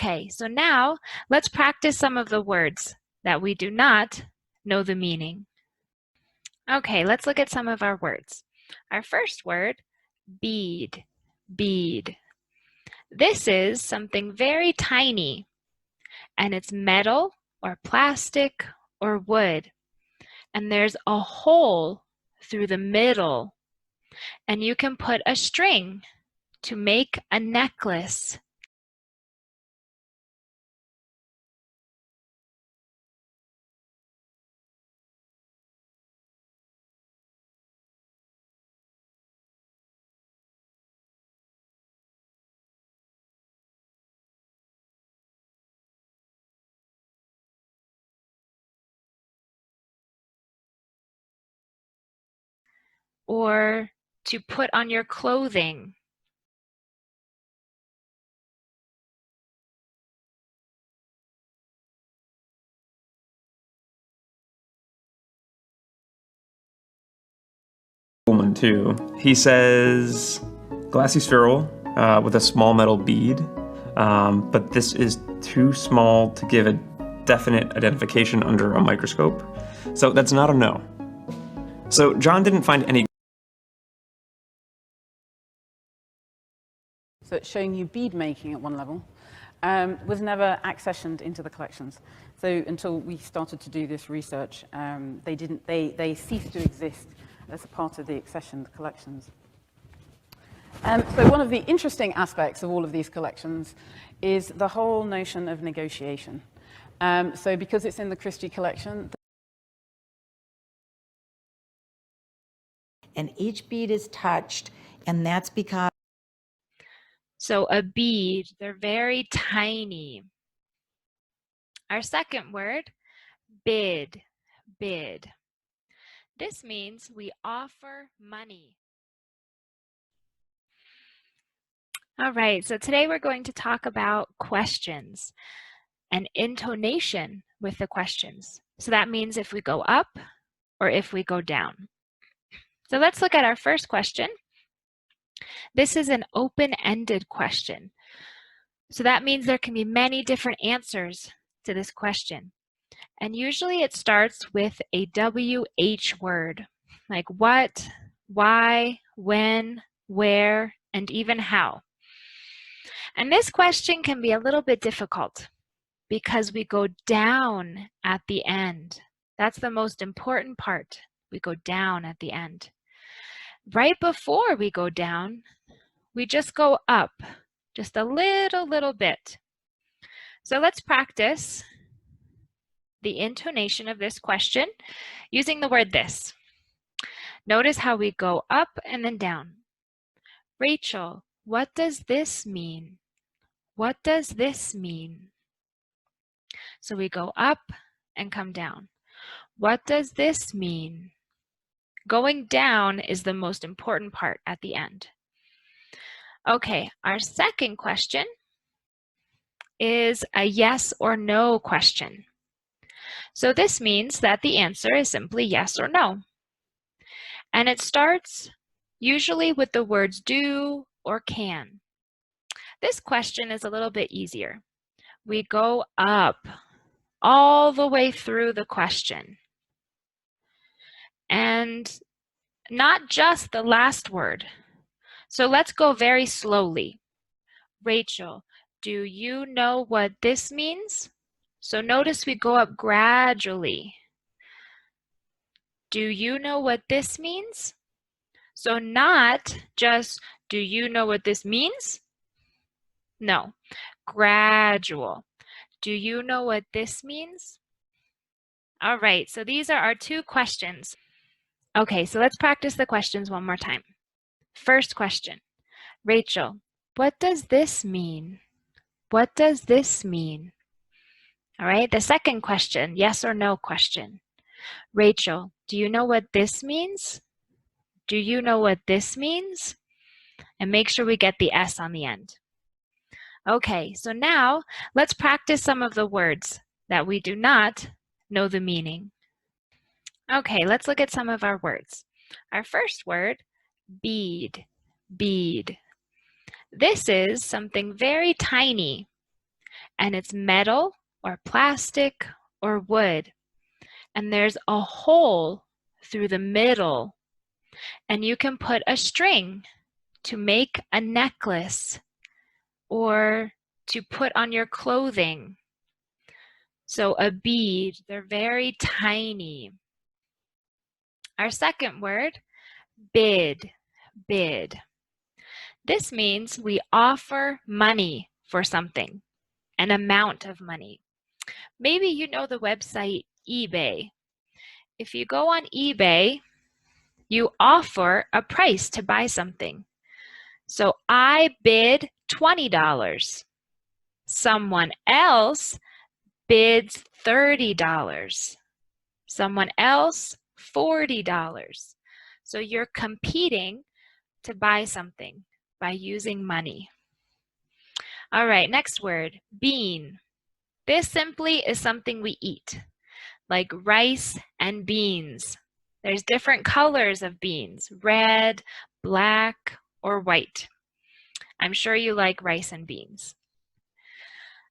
Okay, so now let's practice some of the words that we do not know the meaning. Okay, let's look at some of our words. Our first word, bead, bead. This is something very tiny, and it's metal or plastic or wood. And there's a hole through the middle, and you can put a string to make a necklace. Or to put on your clothing. One too. He says glassy spheral with a small metal bead, but this is too small to give a definite identification under a microscope. So that's not a no. So John didn't find any. So it's showing you bead making at one level, was never accessioned into the collections. So until we started to do this research, they ceased to exist as a part of the accessioned collections. So one of the interesting aspects of all of these collections is the whole notion of negotiation. So because it's in the Christie collection, and each bead is touched, and that's because. So a bead, they're very tiny. Our second word, bid, bid. This means we offer money. All right, so today we're going to talk about questions and intonation with the questions. So that means if we go up or if we go down. So let's look at our first question. This is an open-ended question. So that means there can be many different answers to this question. And usually it starts with a WH word, like what, why, when, where, and even how. And this question can be a little bit difficult because we go down at the end. That's the most important part. We go down at the end. Right before we go down, we just go up just a little bit. So let's practice the intonation of this question using the word this. Notice how we go up and then down. Rachel, what does this mean? What does this mean? So we go up and come down. What does this mean? Going down is the most important part at the end. Okay, our second question is a yes or no question. So this means that the answer is simply yes or no. And it starts usually with the words do or can. This question is a little bit easier. We go up all the way through the question. And not just the last word. So let's go very slowly. Rachel, do you know what this means? So notice we go up gradually. Do you know what this means? So not just, do you know what this means? No, gradual. Do you know what this means? All right, so these are our two questions. Okay, so let's practice the questions one more time. First question, Rachel, what does this mean? What does this mean? All right, the second question, yes or no question. Rachel, do you know what this means? Do you know what this means? And make sure we get the S on the end. Okay, so now let's practice some of the words that we do not know the meaning. Okay, let's look at some of our words. Our first word, bead, bead. This is something very tiny, and it's metal or plastic or wood. And there's a hole through the middle, and you can put a string to make a necklace or to put on your clothing. So a bead, they're very tiny. Our second word, bid, bid. This means we offer money for something, an amount of money. Maybe you know the website eBay. If you go on eBay, you offer a price to buy something. So I bid $20. Someone else bids $30. Someone else $40. So you're competing to buy something by using money. All right, next word, bean. This simply is something we eat, like rice and beans. There's different colors of beans, red, black, or white. I'm sure you like rice and beans.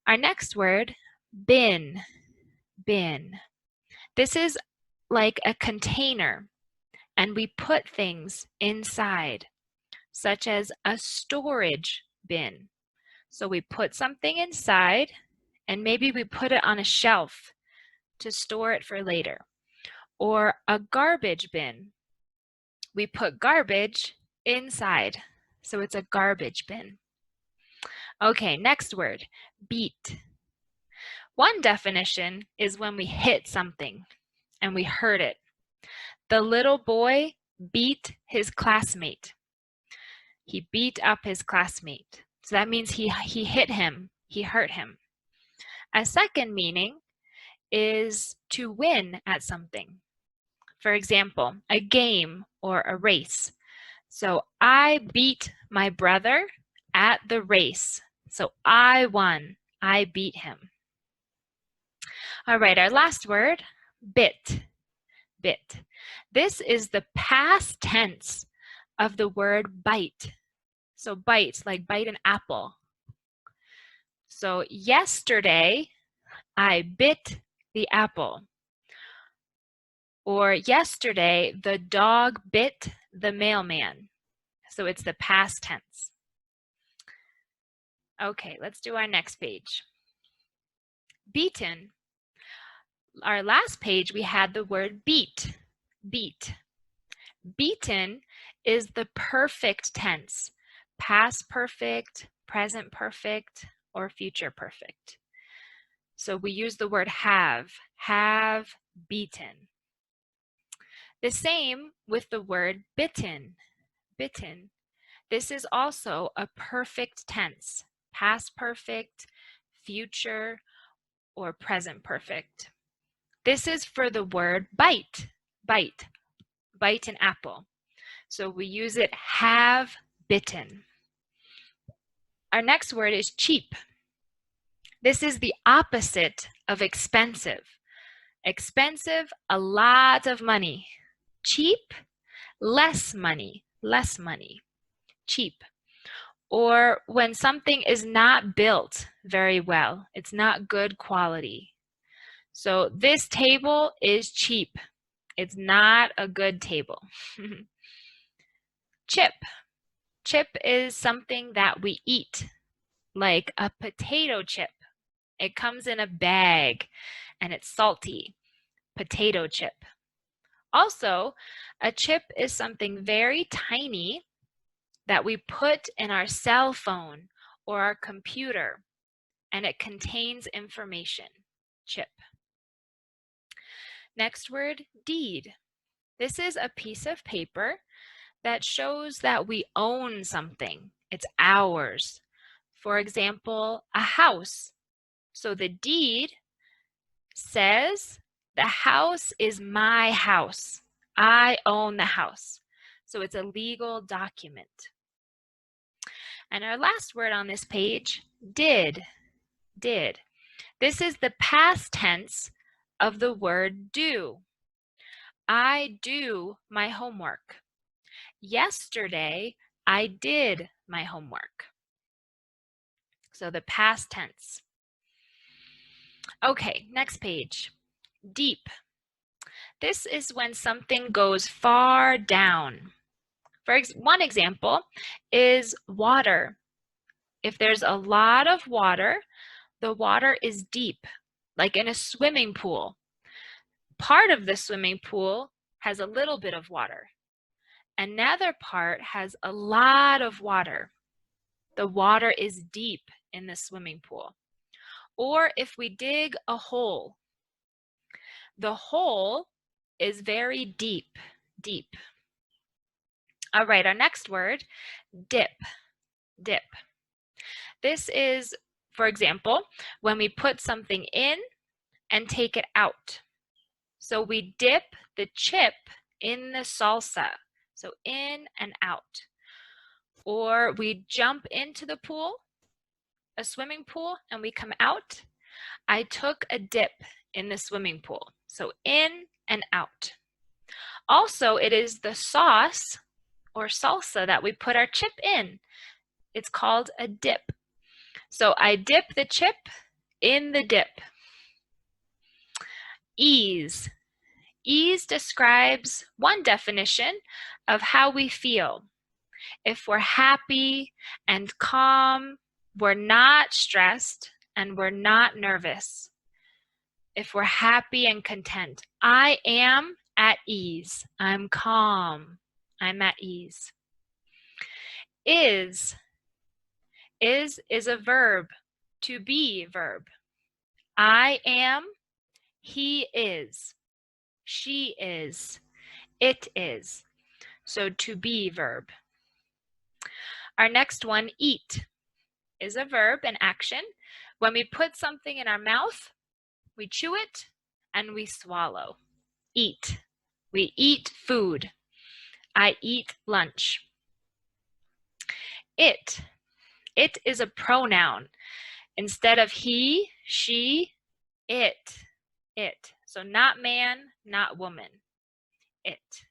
Our next word, bin, bin. This is like a container, and we put things inside, such as a storage bin. So we put something inside, and maybe we put it on a shelf to store it for later. Or a garbage bin. We put garbage inside, so it's a garbage bin. Okay, next word, beat. One definition is when we hit something and we hurt it. The little boy beat his classmate. He beat up his classmate. So that means he hit him, he hurt him. A second meaning is to win at something. For example, a game or a race. So I beat my brother at the race. So I won, I beat him. All right, our last word, bit, bit. This is the past tense of the word bite. So bite, like bite an apple. So yesterday, I bit the apple. Or yesterday, the dog bit the mailman. So it's the past tense. Okay, let's do our next page. Beaten. Our last page, we had the word beat, beat. Beaten is the perfect tense, past perfect, present perfect, or future perfect. So we use the word have beaten. The same with the word bitten, bitten. This is also a perfect tense, past perfect, future, or present perfect. This is for the word bite, bite, bite an apple. So we use it have bitten. Our next word is cheap. This is the opposite of expensive. Expensive, a lot of money. Cheap, less money, less money. Cheap. Or when something is not built very well, it's not good quality. So this table is cheap. It's not a good table. Chip. Chip is something that we eat, like a potato chip. It comes in a bag and it's salty. Potato chip. Also, a chip is something very tiny that we put in our cell phone or our computer, and it contains information. Chip. Next word, deed. This is a piece of paper that shows that we own something. It's ours. For example, a house. So the deed says, the house is my house. I own the house. So it's a legal document. And our last word on this page, did, did. This is the past tense of the word do. I do my homework. Yesterday, I did my homework. So the past tense. Okay, next page. Deep. This is when something goes far down. One example is water. If there's a lot of water, the water is deep, like in a swimming pool. Part of the swimming pool has a little bit of water. Another part has a lot of water. The water is deep in the swimming pool. Or if we dig a hole, the hole is very deep, deep. All right, our next word, dip, dip. This is, for example, when we put something in and take it out. So we dip the chip in the salsa, so in and out. Or we jump into the pool, a swimming pool, and we come out. I took a dip in the swimming pool, so in and out. Also, it is the sauce or salsa that we put our chip in. It's called a dip. So I dip the chip in the dip. Ease. Ease describes one definition of how we feel. If we're happy and calm, we're not stressed and we're not nervous. If we're happy and content, I am at ease. I'm calm. I'm at ease. Is a verb, to be verb. I am, he is, she is, it is. So to be verb. Our next one, eat, is a verb, an action. When we put something in our mouth, we chew it and we swallow. Eat. We eat food. I eat lunch. It is a pronoun. Instead of he, she, it. So not man, not woman. It.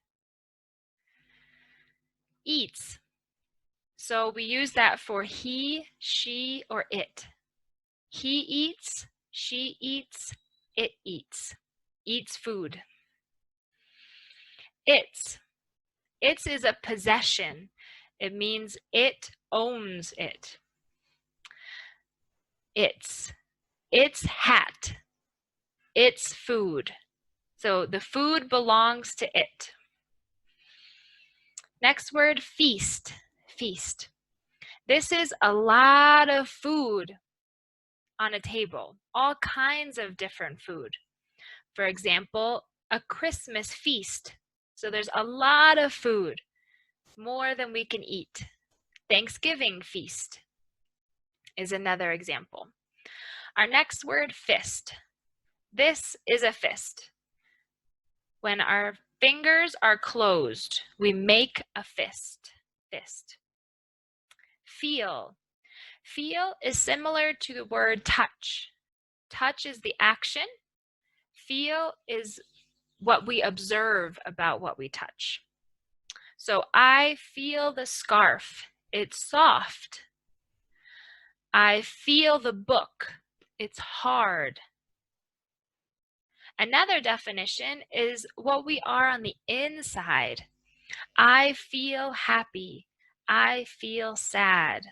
Eats. So we use that for he, she, or it. He eats, she eats, it eats. Eats food. Its is a possession. It means it owns it. Its hat. Its food. So the food belongs to it. Next word, feast. Feast. This is a lot of food on a table. All kinds of different food. For example, a Christmas feast. So there's a lot of food, more than we can eat. Thanksgiving feast is another example. Our next word, fist. This is a fist. When our fingers are closed, we make a fist. Fist. Feel. Feel is similar to the word touch. Touch is the action. Feel is what we observe about what we touch. So I feel the scarf. It's soft. I feel the book. It's hard. Another definition is what we are on the inside. I feel happy. I feel sad.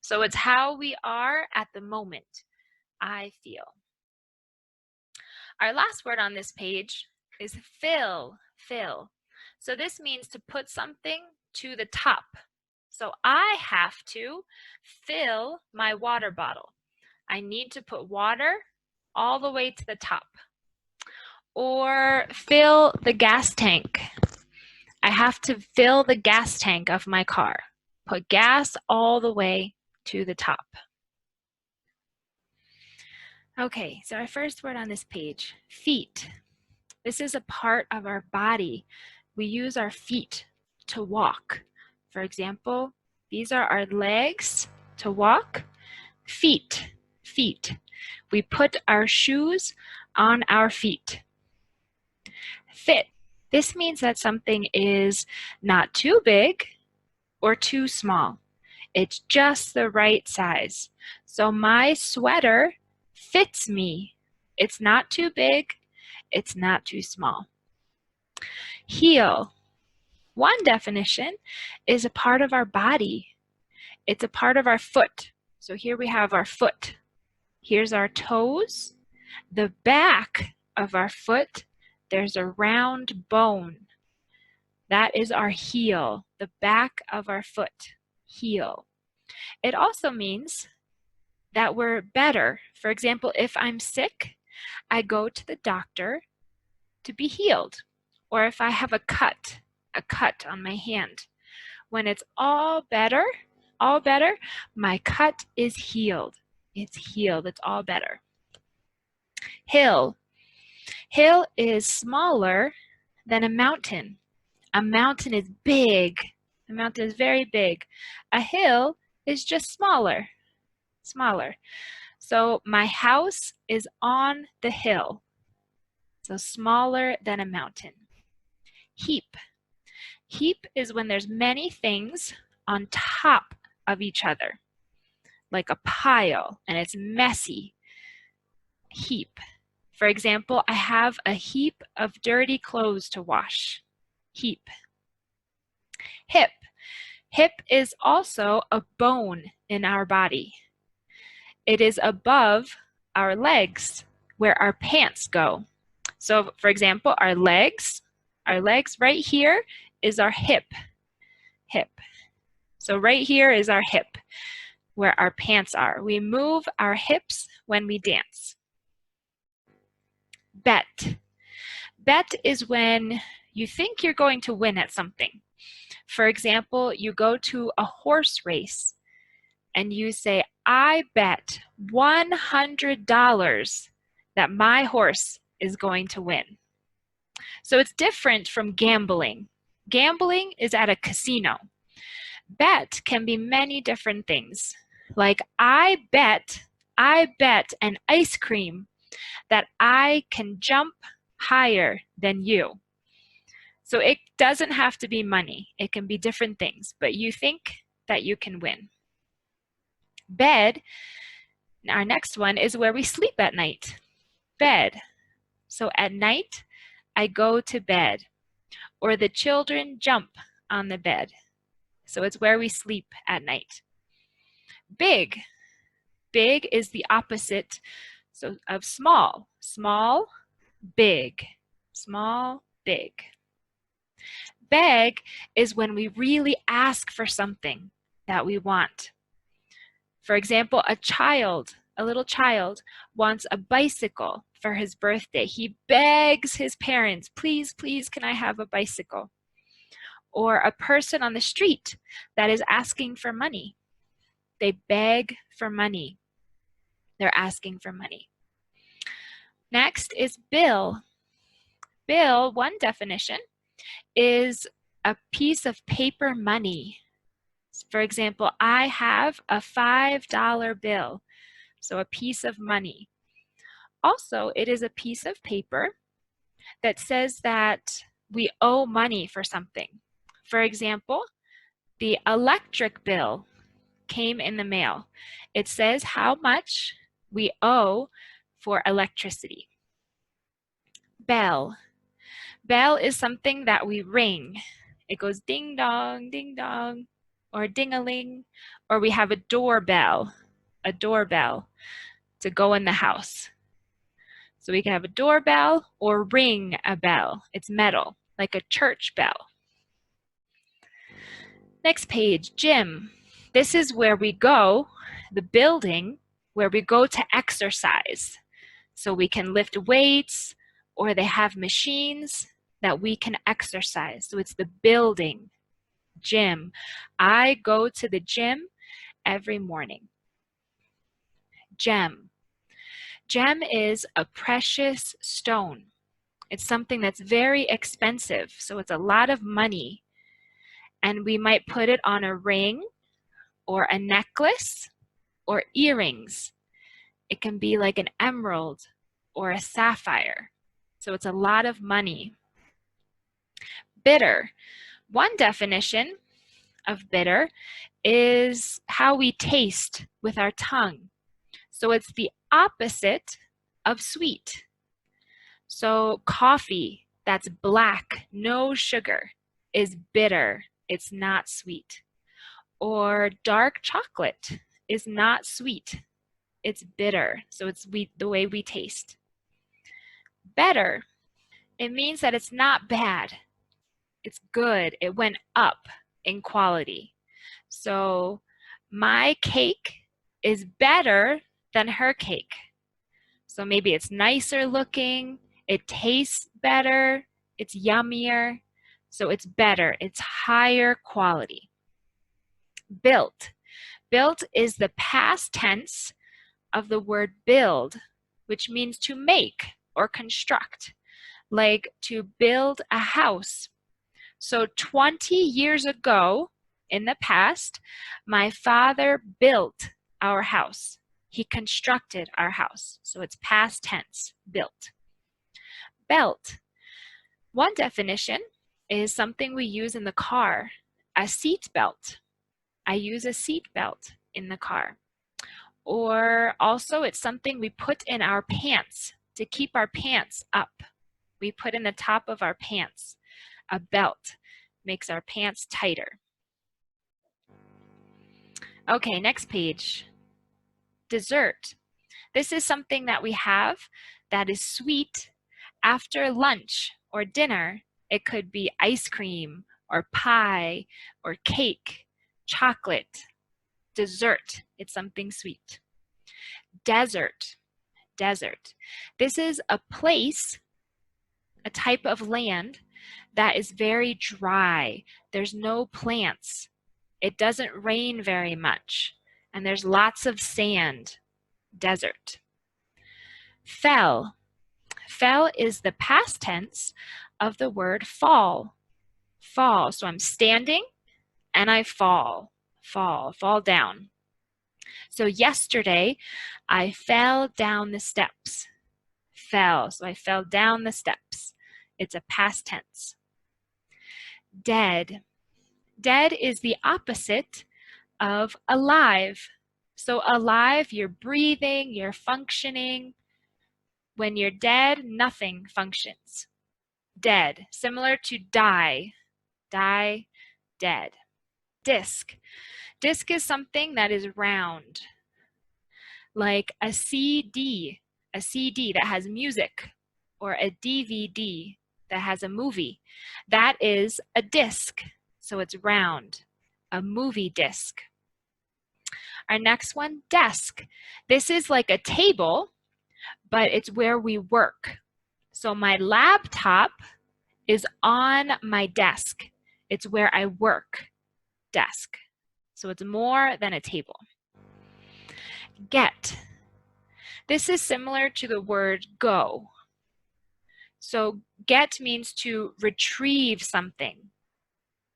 So it's how we are at the moment. I feel. Our last word on this page is fill. Fill. So this means to put something to the top. So I have to fill my water bottle. I need to put water all the way to the top. Or fill the gas tank. I have to fill the gas tank of my car. Put gas all the way to the top. Okay, so our first word on this page, feet. This is a part of our body. We use our feet to walk. For example, these are our legs to walk. Feet, feet. We put our shoes on our feet. Fit. This means that something is not too big or too small. It's just the right size. So my sweater fits me It's not too big. It's not too small. Heel. One definition is a part of our body. It's a part of our foot. So here we have our foot. Here's our toes. The back of our foot, there's a round bone. That is our heel, the back of our foot, heel. It also means that we're better. For example, if I'm sick, I go to the doctor to be healed. Or if I have a cut on my hand. When it's all better, my cut is healed. It's healed, it's all better. Hill. Hill is smaller than a mountain. A mountain is big. A mountain is very big. A hill is just smaller. So my house is on the hill. So smaller than a mountain. Heap. Heap is when there's many things on top of each other, like a pile, and it's messy. Heap. For example, I have a heap of dirty clothes to wash. Heap. Hip. Hip is also a bone in our body. It is above our legs, where our pants go. So, for example, our legs right here is our hip. So right here is our hip, where our pants are. We move our hips when we dance. Bet. Bet is when you think you're going to win at something. For example, you go to a horse race and you say, I bet $100 that my horse is going to win. So it's different from gambling. Gambling is at a casino. Bet can be many different things. Like I bet an ice cream that I can jump higher than you. So it doesn't have to be money. It can be different things, but you think that you can win. Bed, our next one, is where we sleep at night. Bed. So at night, I go to bed, or the children jump on the bed. So it's where we sleep at night. Big. Big is the opposite of small. Small, big. Small, big. Beg is when we really ask for something that we want. For example, a little child wants a bicycle for his birthday. He begs his parents, please, please, can I have a bicycle? Or a person on the street that is asking for money. They beg for money. They're asking for money. Next is bill. Bill, one definition, is a piece of paper money. For example, I have a $5 bill, so a piece of money. Also, it is a piece of paper that says that we owe money for something. For example, the electric bill came in the mail. It says how much we owe for electricity. Bell. Bell is something that we ring. It goes ding dong, or ding-a-ling, or we have a doorbell to go in the house. So we can have a doorbell or ring a bell. It's metal, like a church bell. Next page, gym. This is where we go, the building where we go to exercise. So we can lift weights, or they have machines that we can exercise. So it's the building, gym. I go to the gym every morning. Gem. Gem is a precious stone. It's something that's very expensive, so it's a lot of money. And we might put it on a ring or a necklace or earrings. It can be like an emerald or a sapphire. So it's a lot of money. Bitter. One definition of bitter is how we taste with our tongue. So it's the opposite of sweet. So coffee that's black, no sugar, is bitter. It's not sweet. Or dark chocolate is not sweet. It's bitter. So it's the way we taste. Better, it means that it's not bad. It's good. It went up in quality. So my cake is better than her cake. So maybe it's nicer looking, it tastes better, it's yummier. So it's better, it's higher quality. Built. Built is the past tense of the word build, which means to make or construct, like to build a house. So 20 years ago, in the past, my father built our house. He constructed our house. So it's past tense, built. Belt. One definition is something we use in the car, a seat belt. I use a seat belt in the car. Or also it's something we put in our pants to keep our pants up. We put in the top of our pants. A belt makes our pants tighter. Okay, next page. Dessert. This is something that we have that is sweet after lunch or dinner. It could be ice cream or pie or cake, chocolate. Dessert, it's something sweet. Desert. Desert. This is a place, a type of land that is very dry. There's no plants. It doesn't rain very much. And there's lots of sand. Desert. Fell. Fell is the past tense of the word fall. Fall. So I'm standing and I fall. Fall down. So yesterday, I fell down the steps. Fell. So I fell down the steps. It's a past tense. Dead. Dead is the opposite of alive. So alive, you're breathing, you're functioning. When you're dead, nothing functions. Dead, similar to die. Die, dead. Disc. Disc is something that is round, like a CD that has music, or a DVD that has a movie. That is a disc, so it's round, a movie disc. Our next one, desk. This is like a table, but it's where we work. So my laptop is on my desk. It's where I work, desk. So it's more than a table. Get. This is similar to the word go. So get means to retrieve something.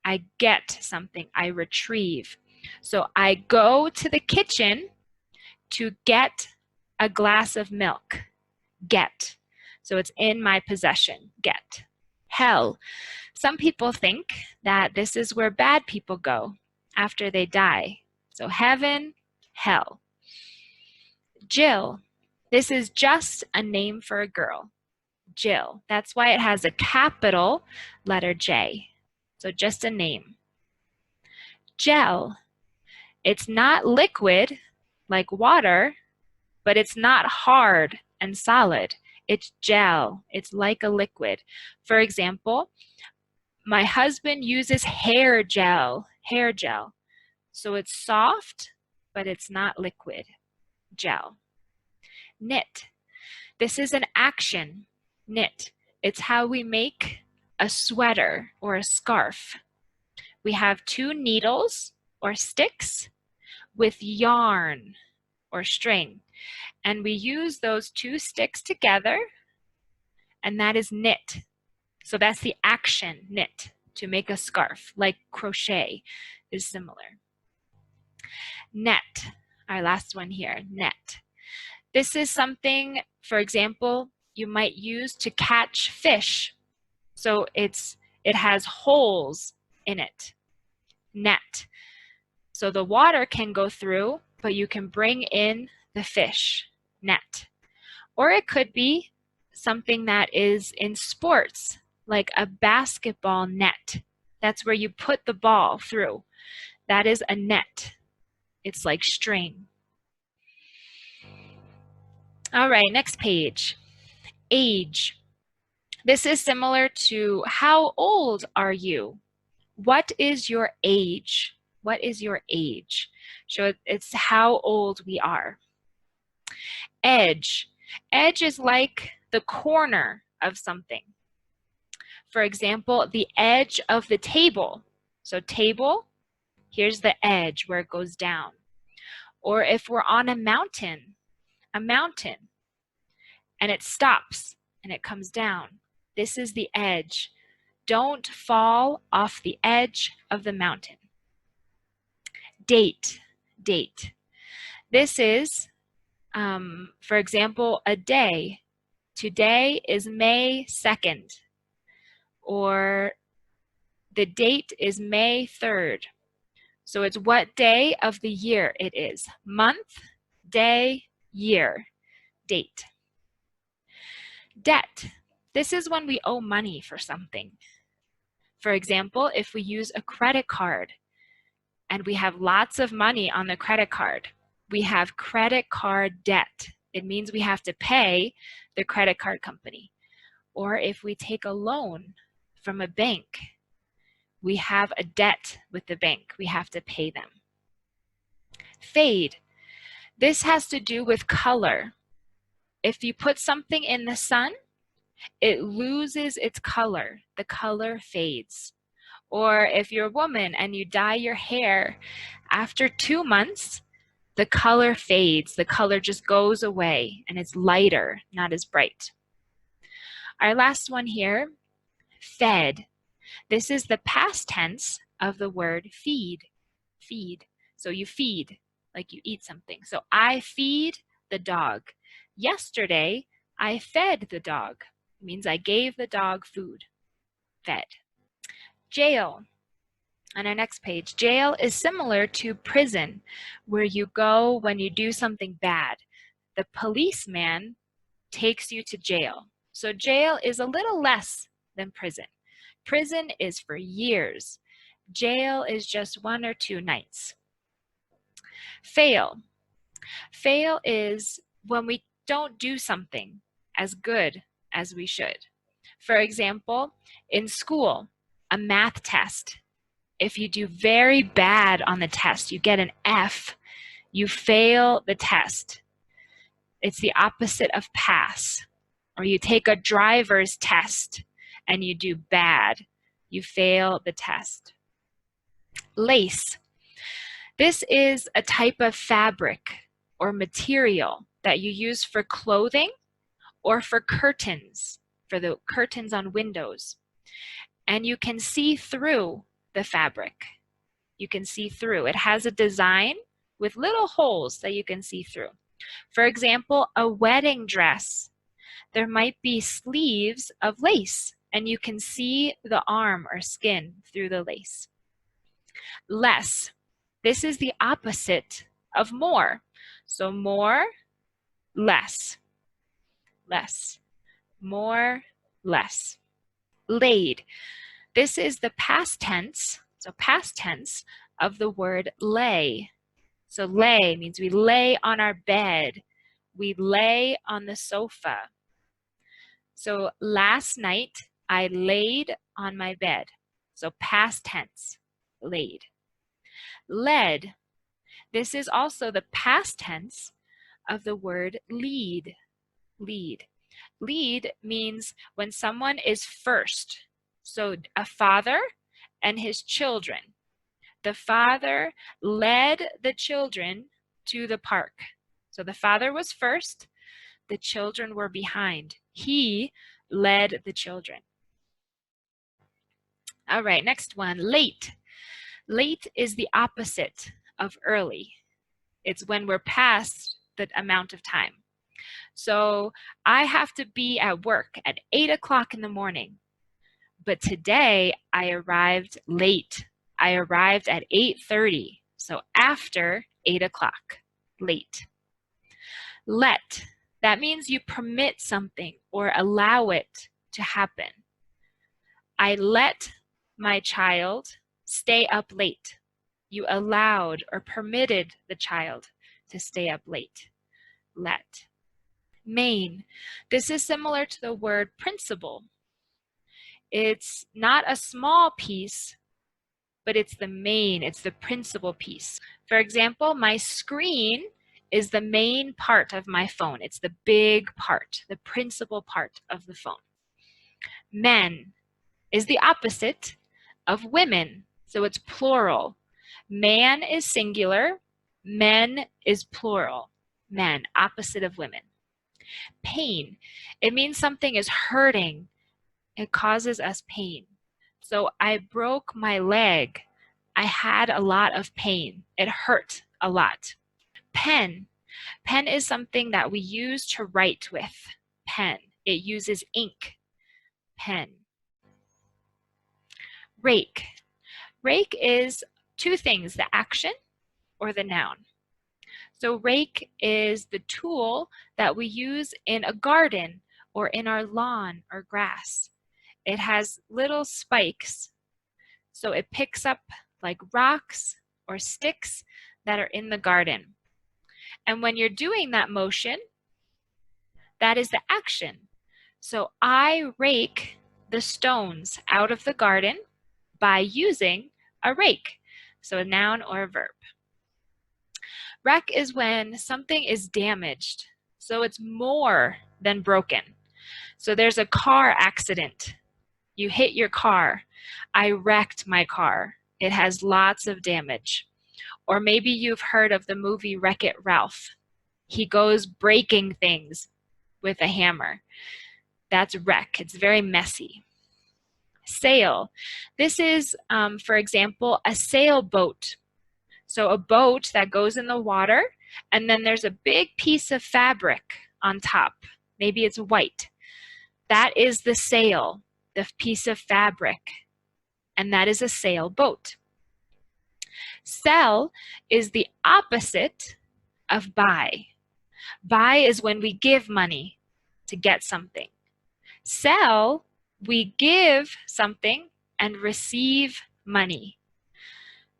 I get something, I retrieve. So I go to the kitchen to get a glass of milk. Get. So it's in my possession, get. Hell. Some people think that this is where bad people go after they die. So heaven, hell. Jill. This is just a name for a girl. Jill. That's why it has a capital letter J. So just a name. Gel. It's not liquid like water, but it's not hard and solid. It's gel. It's like a liquid. For example, my husband uses hair gel. So it's soft, but it's not liquid. Gel. Knit. This is an action. Knit. It's how we make a sweater or a scarf. We have 2 needles or sticks with yarn or string, and we use those 2 sticks together, and that is knit. So that's the action, knit, to make a scarf, like crochet is similar. Net, our last one here, net. This is something, for example, you might use to catch fish. So it has holes in it. Net. So the water can go through, but you can bring in the fish. Net. Or it could be something that is in sports, like a basketball net. That's where you put the ball through. That is a net. It's like string. All right, next page. Age. This is similar to how old are you? What is your age? What is your age? So it's how old we are. Edge. Edge is like the corner of something. For example, the edge of the table. So table, here's the edge where it goes down. Or if we're on a mountain, and it stops and it comes down. This is the edge. Don't fall off the edge of the mountain. Date, date. This is, for example, a day. Today is May 2nd, or the date is May 3rd. So it's what day of the year it is. Month, day, year, date. Debt. This is when we owe money for something. For example, if we use a credit card and we have lots of money on the credit card, we have credit card debt. It means we have to pay the credit card company. Or if we take a loan from a bank, we have a debt with the bank. We have to pay them. Fade. This has to do with color. If you put something in the sun, it loses its color. The color fades. Or if you're a woman and you dye your hair, after 2 months, the color fades. The color just goes away and it's lighter, not as bright. Our last one here, fed. This is the past tense of the word feed. Feed. So you feed, like you eat something. So I feed the dog. Yesterday, I fed the dog. It means I gave the dog food. Fed. Jail. On our next page, jail is similar to prison, where you go when you do something bad. The policeman takes you to jail. So jail is a little less than prison. Prison is for years. Jail is just 1 or 2 nights. Fail. Fail is when we don't do something as good as we should. For example, in school, a math test. If you do very bad on the test, you get an F, you fail the test. It's the opposite of pass. Or you take a driver's test and you do bad, you fail the test. Lace. This is a type of fabric or material that you use for clothing or for curtains, for the curtains on windows. And you can see through the fabric. You can see through. It has a design with little holes that you can see through. For example, a wedding dress. There might be sleeves of lace and you can see the arm or skin through the lace. Less. This is the opposite of more. So more, less. Less. More, less. Laid. This is the past tense, so past tense of the word lay. So lay means we lay on our bed. We lay on the sofa. So last night I laid on my bed. So past tense, laid. Led. This is also the past tense of the word lead. Lead. Lead means when someone is first. So a father and his children. The father led the children to the park. So the father was first, the children were behind. He led the children. All right, next one, late. Late is the opposite of early. It's when we're past the amount of time. So I have to be at work at 8 o'clock in the morning. But today I arrived late. I arrived at 8:30. So after 8 o'clock, late. Let. That means you permit something or allow it to happen. I let my child stay up late. You allowed or permitted the child to stay up late. Let. Main. This is similar to the word principle. It's not a small piece, but it's the main, it's the principal piece. For example, my screen is the main part of my phone. It's the big part, the principal part of the phone. Men is the opposite of women, so it's plural. Man is singular, men is plural. Men, opposite of women. Pain, it means something is hurting. It causes us pain. So I broke my leg. I had a lot of pain. It hurt a lot. Pen. Pen is something that we use to write with. Pen. It uses ink. Pen. Rake. Rake is two things, the action or the noun. So rake is the tool that we use in a garden or in our lawn or grass. It has little spikes, so it picks up like rocks or sticks that are in the garden. And when you're doing that motion, that is the action. So I rake the stones out of the garden by using a rake. So a noun or a verb. Wreck is when something is damaged, so it's more than broken. So there's a car accident. You hit your car. I wrecked my car. It has lots of damage. Or maybe you've heard of the movie Wreck-It Ralph. He goes breaking things with a hammer. That's wreck. It's very messy. Sail. This is, for example, a sailboat. So a boat that goes in the water, and then there's a big piece of fabric on top. Maybe it's white. That is the sail, the piece of fabric, and that is a sailboat. Sell is the opposite of buy. Buy is when we give money to get something. Sell, we give something and receive money.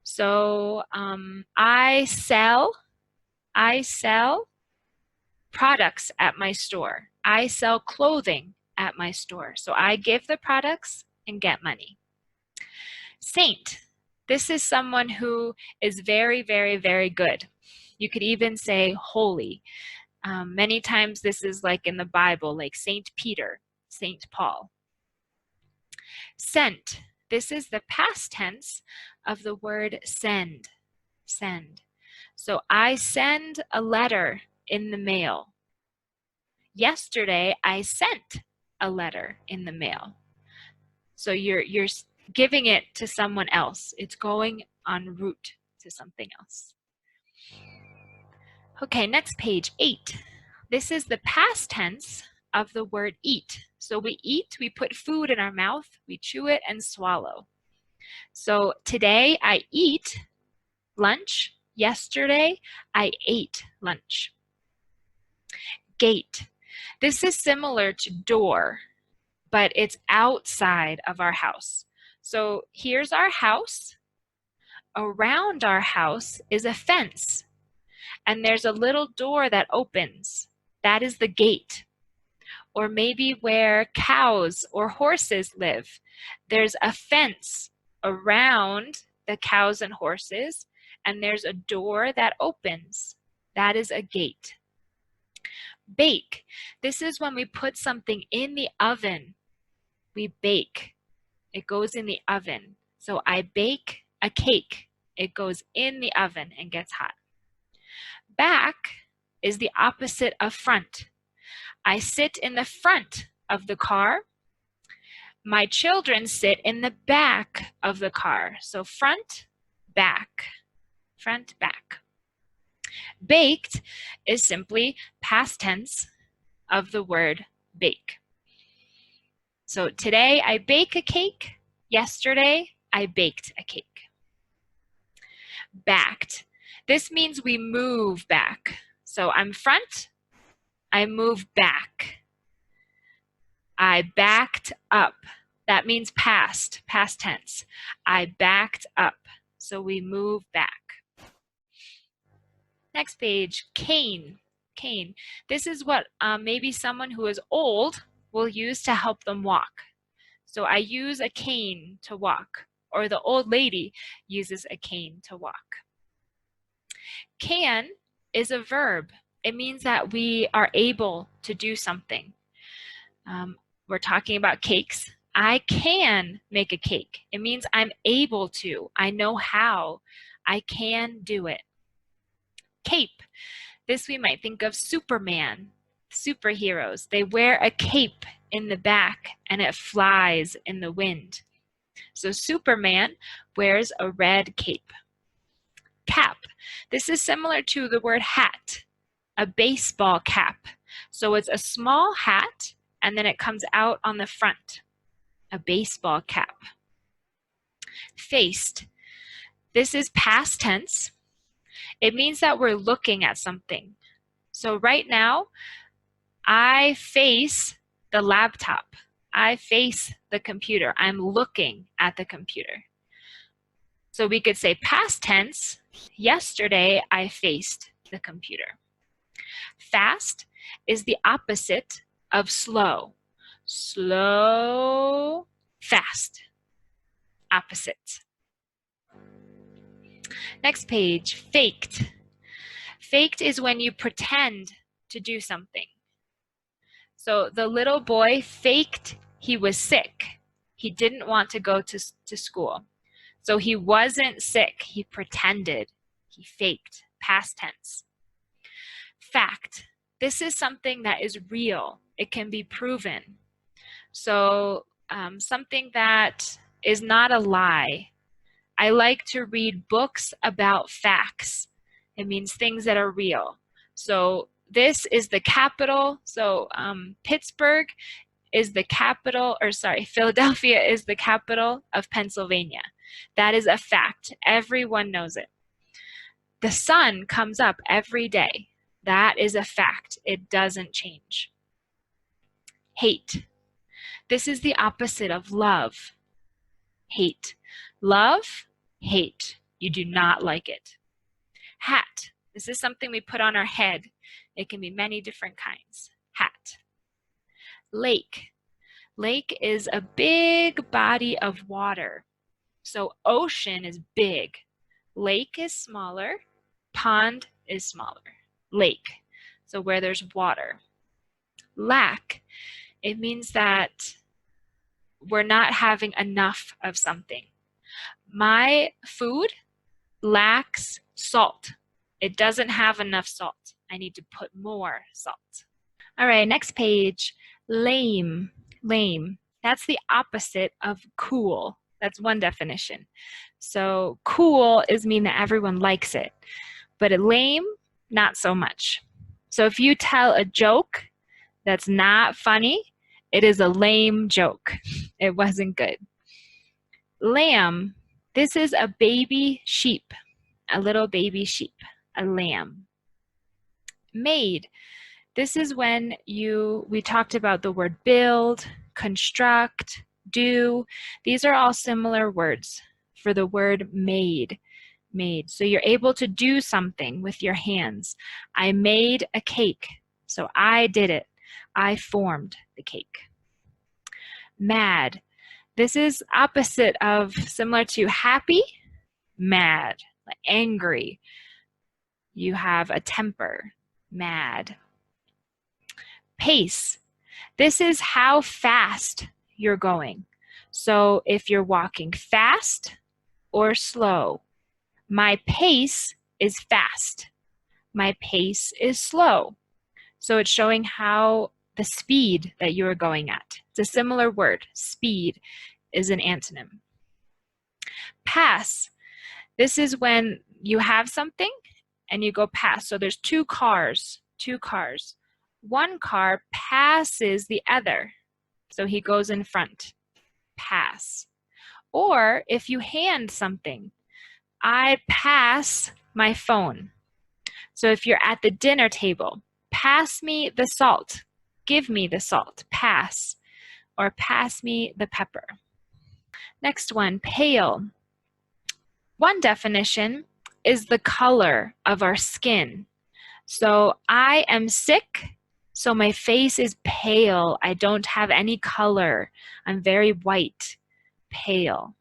So I sell products at my store. I sell clothing at my store. So I give the products and get money. Saint. This is someone who is very, very, very good. You could even say holy. Many times this is like in the Bible, like Saint Peter, Saint Paul. Sent. This is the past tense of the word send. Send. So I send a letter in the mail. Yesterday, I sent a letter in the mail. So you're giving it to someone else. It's going en route to something else. Okay, next page, 8. This is the past tense of the word eat. So we eat, we put food in our mouth, we chew it and swallow. So today I eat lunch. Yesterday I ate lunch. Gate. This is similar to door, but it's outside of our house. So here's our house. Around our house is a fence, and there's a little door that opens. That is the gate. Or maybe where cows or horses live, there's a fence around the cows and horses, and there's a door that opens. That is a gate. Bake. This is when we put something in the oven. We bake. It goes in the oven. So I bake a cake. It goes in the oven and gets hot. Back is the opposite of front. I sit in the front of the car. My children sit in the back of the car. So front, back, front, back. Baked is simply past tense of the word bake. So today I bake a cake. Yesterday I baked a cake. Backed. This means we move back. So I'm front, I move back. I backed up. That means past tense. I backed up. So we move back. Next page, cane. Cane. This is what maybe someone who is old will use to help them walk. So I use a cane to walk, or the old lady uses a cane to walk. Can is a verb. It means that we are able to do something. We're talking about cakes. I can make a cake. It means I'm able to. I know how. I can do it. Cape. This we might think of Superman, superheroes. They wear a cape in the back and it flies in the wind. So Superman wears a red cape. Cap. This is similar to the word hat, a baseball cap. So it's a small hat and then it comes out on the front, a baseball cap. Faced. This is past tense. It means that we're looking at something. So right now, I face the laptop. I face the computer. I'm looking at the computer. So we could say past tense, yesterday I faced the computer. Fast is the opposite of slow. Slow, fast. Opposite. Next page, faked. Faked is when you pretend to do something. So the little boy faked he was sick. He didn't want to go to school. So he wasn't sick. He pretended. He faked. Past tense. Fact. This is something that is real. It can be proven. So something that is not a lie. I like to read books about facts. It means things that are real. So this is the capital. So Pittsburgh is the capital, or sorry, Philadelphia is the capital of Pennsylvania. That is a fact. Everyone knows it. The sun comes up every day. That is a fact. It doesn't change. Hate. This is the opposite of love. Hate. Love, hate. You do not like it. Hat. This is something we put on our head. It can be many different kinds. Hat. Lake. Lake is a big body of water. So ocean is big. Lake is smaller. Pond is smaller. Lake. So where there's water. Lack. It means that we're not having enough of something. My food lacks salt. It doesn't have enough salt. I need to put more salt. All right, next page. Lame. Lame. That's the opposite of cool. That's one definition. So cool is mean that everyone likes it. But lame, not so much. So if you tell a joke that's not funny, it is a lame joke. It wasn't good. Lamb. This is a baby sheep, a little baby sheep, a lamb. Made. This is when we talked about the word build, construct, do. These are all similar words for the word made. Made. So you're able to do something with your hands. I made a cake. So I did it. I formed the cake. Mad. This is opposite of, similar to happy, mad, like angry. You have a temper, mad. Pace. This is how fast you're going. So if you're walking fast or slow, my pace is fast. My pace is slow. So it's showing how the speed that you are going at. It's a similar word. Speed is an antonym. Pass. This is when you have something and you go past. So there's two cars. One car passes the other. So he goes in front. Pass. Or if you hand something, I pass my phone. So if you're at the dinner table, pass me the salt. Give me the salt. Pass. Or pass me the pepper. Next one, pale. One definition is the color of our skin. So I am sick, so my face is pale. I don't have any color. I'm very white. Pale.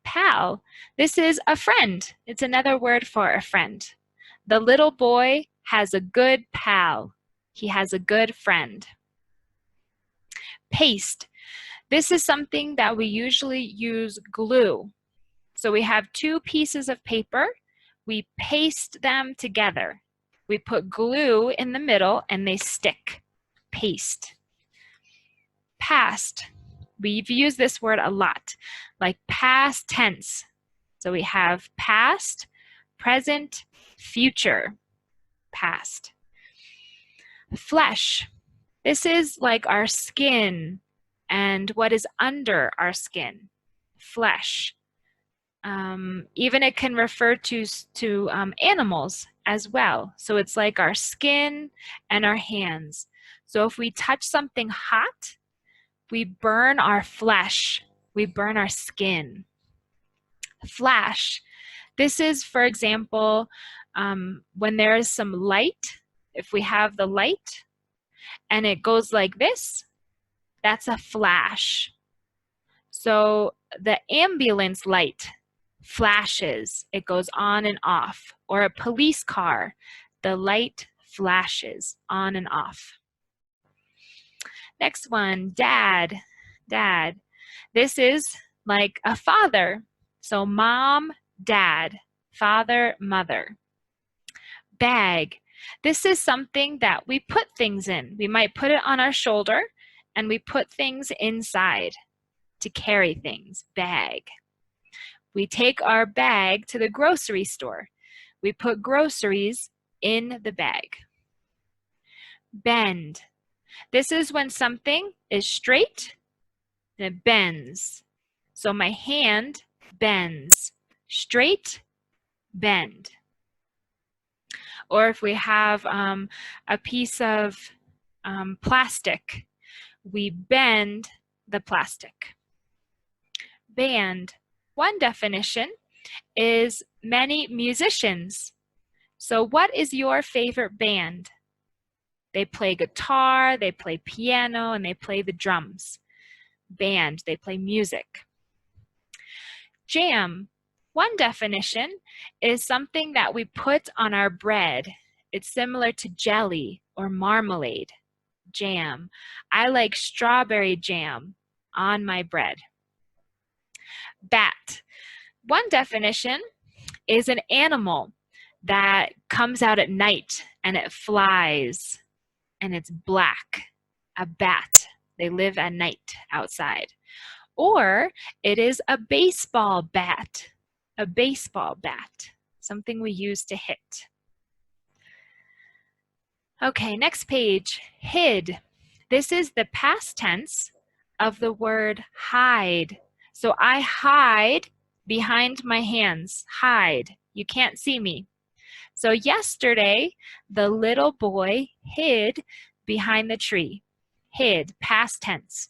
Pal. This is a friend. It's another word for a friend. The little boy has a good pal. He has a good friend. Paste. This is something that we usually use glue. So we have two pieces of paper. We paste them together. We put glue in the middle and they stick. Paste. Past. We've used this word a lot, like past tense. So we have past, present, future. Past. Flesh. This is like our skin and what is under our skin. Flesh. Even it can refer to animals as well. So it's like our skin and our hands. So if we touch something hot, we burn our flesh. We burn our skin. Flash. This is, for example, when there is some light. If we have the light and it goes like this, that's a flash. So the ambulance light flashes. It goes on and off. Or a police car, the light flashes on and off. Next one, dad. Dad. This is like a father. So mom, dad, father, mother. Bag. This is something that we put things in. We might put it on our shoulder and we put things inside to carry things. Bag. We take our bag to the grocery store. We put groceries in the bag. Bend. This is when something is straight and it bends. So my hand bends. Straight, bend. Or if we have a piece of plastic, we bend the plastic. Band. One definition is many musicians. So what is your favorite band? They play guitar, they play piano, and they play the drums. Band, they play music. Jam. One definition is something that we put on our bread. It's similar to jelly or marmalade. Jam. I like strawberry jam on my bread. Bat. One definition is an animal that comes out at night and it flies and it's black. A bat. They live at night outside. Or it is a baseball bat. A baseball bat. Something we use to hit. Okay, next page. Hid. This is the past tense of the word hide. So I hide behind my hands. Hide. You can't see me. So yesterday, the little boy hid behind the tree. Hid, past tense.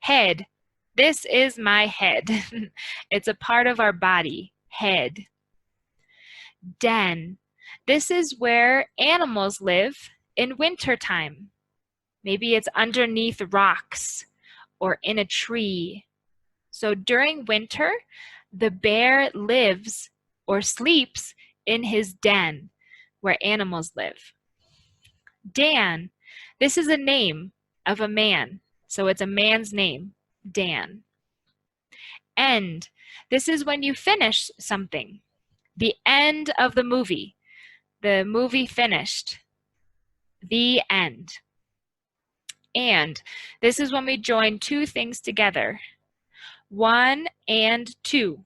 Head. This is my head. It's a part of our body. Head. Den. This is where animals live in wintertime. Maybe it's underneath rocks or in a tree. So during winter, the bear lives or sleeps in his den where animals live. Dan. This is a name of a man. So it's a man's name. Dan. End. This is when you finish something. The end of the movie. The movie finished. The end. And. This is when we join two things together. 1 and 2.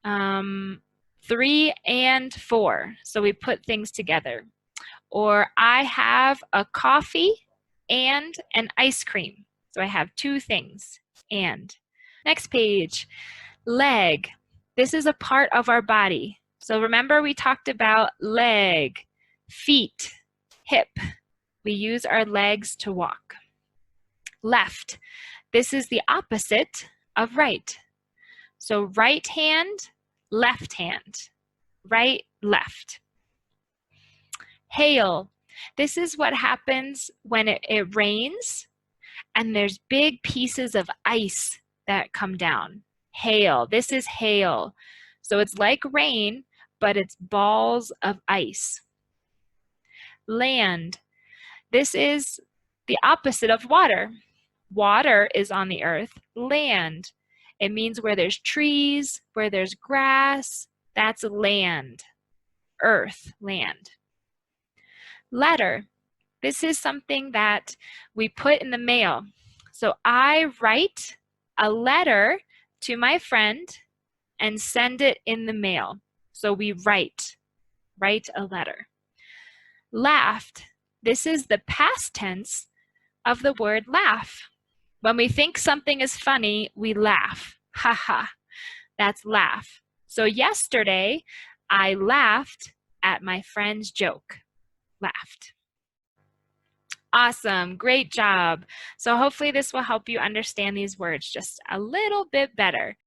3 and 4. So we put things together. Or I have a coffee and an ice cream. So I have two things. And. Next page. Leg. This is a part of our body. So remember we talked about leg. Feet, hip. We use our legs to walk. Left. This is the opposite of right. So right hand, left hand. Right, left. Hail. This is what happens when it rains and there's big pieces of ice that come down. Hail. This is hail. So it's like rain, but it's balls of ice. Land. This is the opposite of water. Water is on the earth. Land. It means where there's trees, where there's grass. That's land. Earth, land. Letter. This is something that we put in the mail. So I write a letter to my friend and send it in the mail. So we write a letter. Laughed. This is the past tense of the word laugh. When we think something is funny, we laugh. Ha ha. That's laugh. So yesterday, I laughed at my friend's joke. Laughed. Awesome, great job. So hopefully this will help you understand these words just a little bit better.